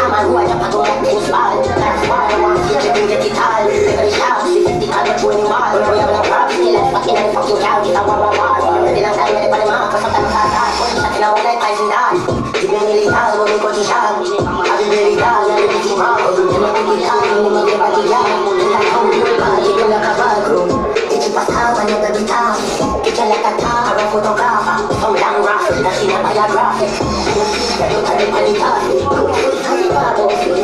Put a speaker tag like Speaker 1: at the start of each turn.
Speaker 1: Aman huwag na pagulak ng uspal. Karaswal, huwag siya na yung digital. Pero siya, si Festival, mag-tuwing mal. Kuya ba ng props nila, pakin na yung fucking cow. Kita wawawal, hindi lang tayo na panima. Pasok sa taas, kung sa kinawalay tayo sindahan. Hindi nilitan, huwag ko siya. Abi nilitan, yan yung sumam. Yan magkikitan, yung magkibagyan. Ilan kong buwan, hindi na kabago. Ikipatawan yung gabitang. Ikalakata, harap fotografa. From lang rock, na sinapaya graphic. Yung tali palitan. Kung